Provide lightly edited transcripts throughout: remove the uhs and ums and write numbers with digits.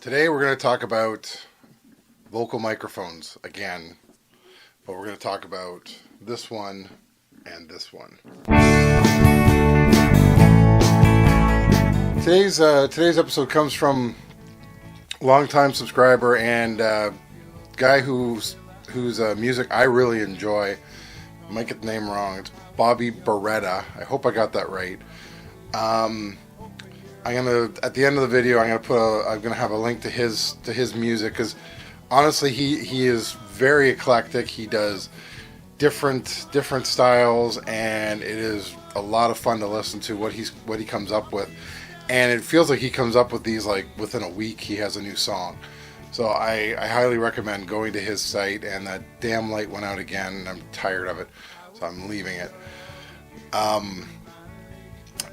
Today we're going to talk about vocal microphones again, but we're going to talk about this one and this one. Today's episode comes from a longtime subscriber and guy whose music I really enjoy. I might get the name wrong. It's Bobby Beretta. I hope I got that right. I'm gonna, at the end of the video, I'm gonna have a link to his music, because honestly, he is very eclectic. He does different styles, and it is a lot of fun to listen to what he comes up with. And it feels like he comes up with these like within a week. He has a new song, so I highly recommend going to his site. And that damn light went out again, and I'm tired of it, so I'm leaving it.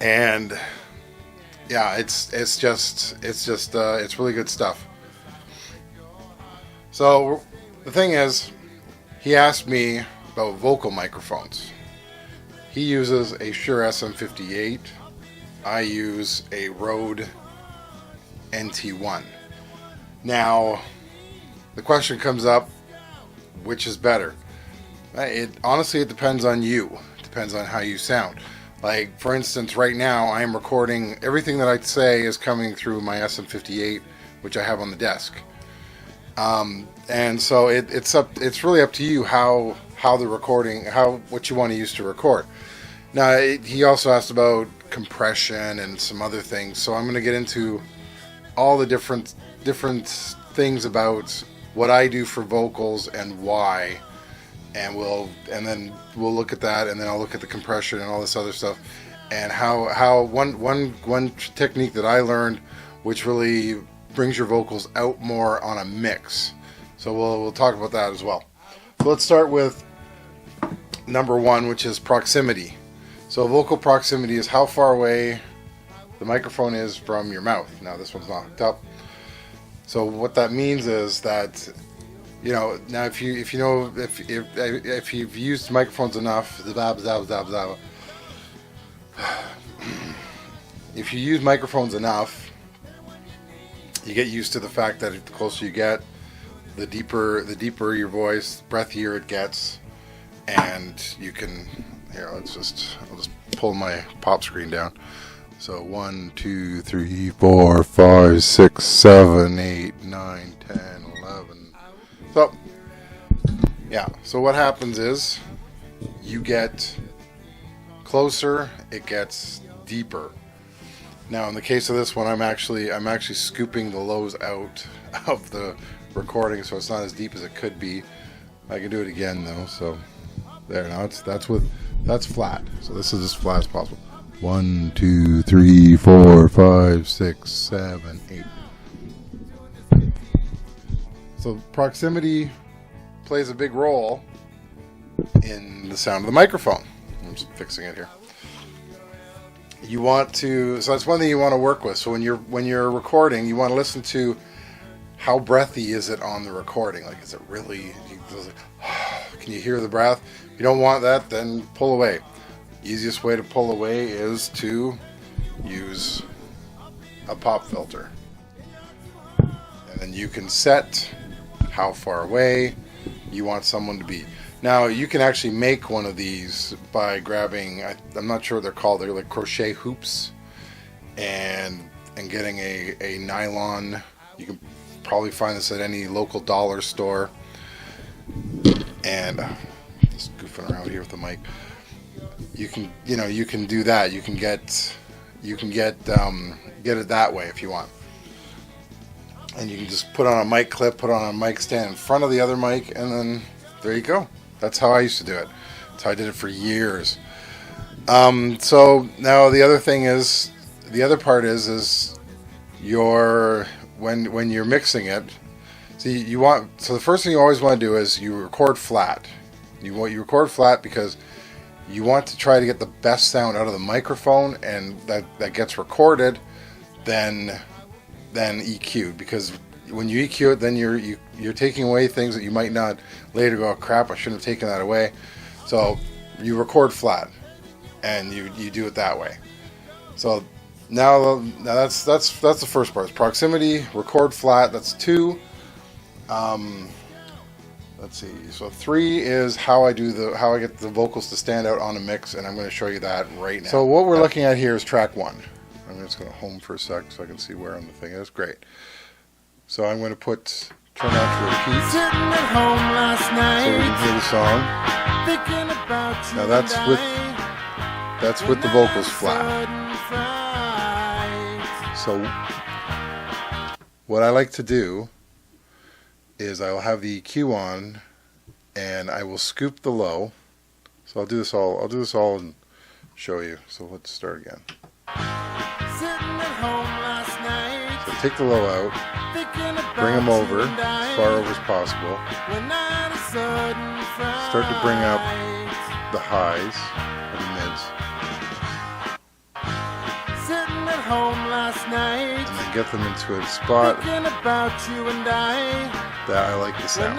And yeah, it's really good stuff. So the thing is, he asked me about vocal microphones. He uses a Shure SM58. I use a Rode NT1. Now, the question comes up, which is better? Honestly, it depends on you. It depends on how you sound. Like, for instance, right now I am recording, everything that I say is coming through my SM58, which I have on the desk. And so it's really up to you how the recording, what you want to use to record. Now, he also asked about compression and some other things, so I'm going to get into all the different things about what I do for vocals and why. And then we'll look at that, and then I'll look at the compression and all this other stuff, and how one technique that I learned, which really brings your vocals out more on a mix. So we'll talk about that as well. So let's start with number one, which is proximity. So vocal proximity is how far away the microphone is from your mouth. Now this one's not hooked up. So what that means is that, you know, now if you've used microphones enough, if you use microphones enough, you get used to the fact that the closer you get, the deeper your voice, breathier it gets, and you can. Here, I'll just pull my pop screen down. So 1, 2, 3, 4, 5, 6, 7, 8, 9, 10, 11. So, yeah, so what happens is you get closer, it gets deeper. Now, in the case of this one, I'm actually scooping the lows out of the recording, so it's not as deep as it could be. I can do it again though, so there. Now that's flat. So this is as flat as possible. 1, 2, 3, 4, 5, 6, 7, 8. So proximity plays a big role in the sound of the microphone. I'm just fixing it here. So that's one thing you want to work with. So when you're recording, you want to listen to how breathy is it on the recording. Like, is it really? Can you hear the breath? If you don't want that, then pull away. Easiest way to pull away is to use a pop filter, and then you can set how far away you want someone to be. Now, you can actually make one of these by grabbing, I'm not sure what they're called, they're like crochet hoops, and getting a nylon. You can probably find this at any local dollar store. And just goofing around here with the mic. You can do that. You can get it that way if you want. And you can just put on a mic clip, put on a mic stand in front of the other mic, and then there you go. That's how I used to do it. That's how I did it for years. So now the other part is when you're mixing it. So the first thing you always want to do is you record flat. You record flat because you want to try to get the best sound out of the microphone, and that gets recorded, then EQ'd, because when you EQ it, then you're taking away things that you might not later go, oh, crap, I shouldn't have taken that away. So you record flat, and you do it that way. So Now that's the first part. Proximity, record flat. That's 2. Let's see. So 3 is how I get the vocals to stand out on a mix, and I'm going to show you that right now. So what we're looking at here is track 1. I'm just going to home for a sec so I can see where on the thing is. Great. So I'm going to turn on to repeat, Sitting at home last night, so we can hear the song. thinking about you. Now that's with the vocals flat. So what I like to do is I will have the EQ on, and I will scoop the low. So I'll do this all and show you. So let's start again. So take the low out, bring them over as far over as possible. Start to bring up the highs and the mids. And then get them into a spot that I like the sound.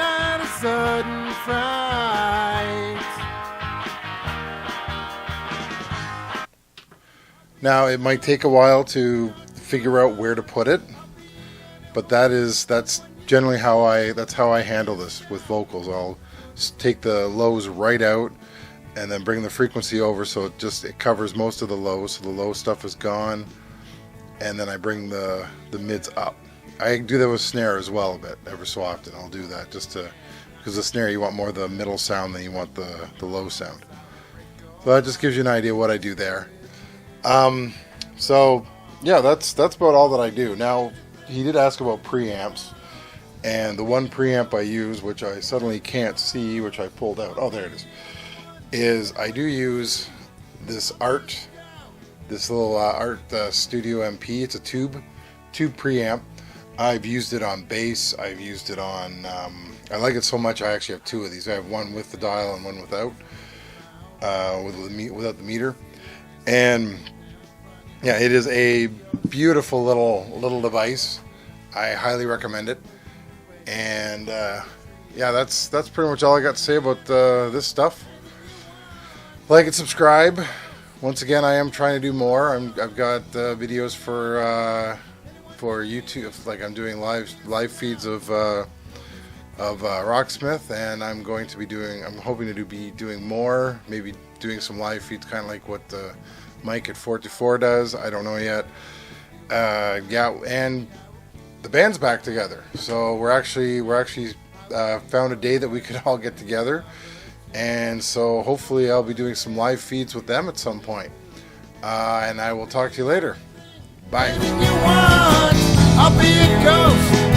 Now it might take a while to figure out where to put it, but that's generally how I handle this with vocals. I'll take the lows right out and then bring the frequency over so it covers most of the lows, so the low stuff is gone, and then I bring the mids up. I do that with snare as well a bit, every so often. I'll do that because the snare, you want more of the middle sound than you want the low sound. So that just gives you an idea what I do there. So yeah, that's about all that I do. Now, he did ask about preamps, and the one preamp I use, which I suddenly can't see, which I pulled out, oh there it is I do use this little Art Studio MP. It's a tube preamp. I've used it on bass. I've used it on, I like it so much I actually have 2 of these. I have one with the dial and one without the meter. And yeah, it is a beautiful little device. I highly recommend it. And yeah, that's pretty much all I got to say about this stuff. Like and subscribe. Once again, I am trying to do more. I've got videos for YouTube. Like I'm doing live feeds of Rocksmith, and I'm hoping to be doing more. Maybe doing some live feeds, kind of like what Mike at 424 does. I don't know yet. Yeah, and the band's back together. So we're actually found a day that we could all get together, and so hopefully I'll be doing some live feeds with them at some point. And I will talk to you later. Bye. I'll be a ghost.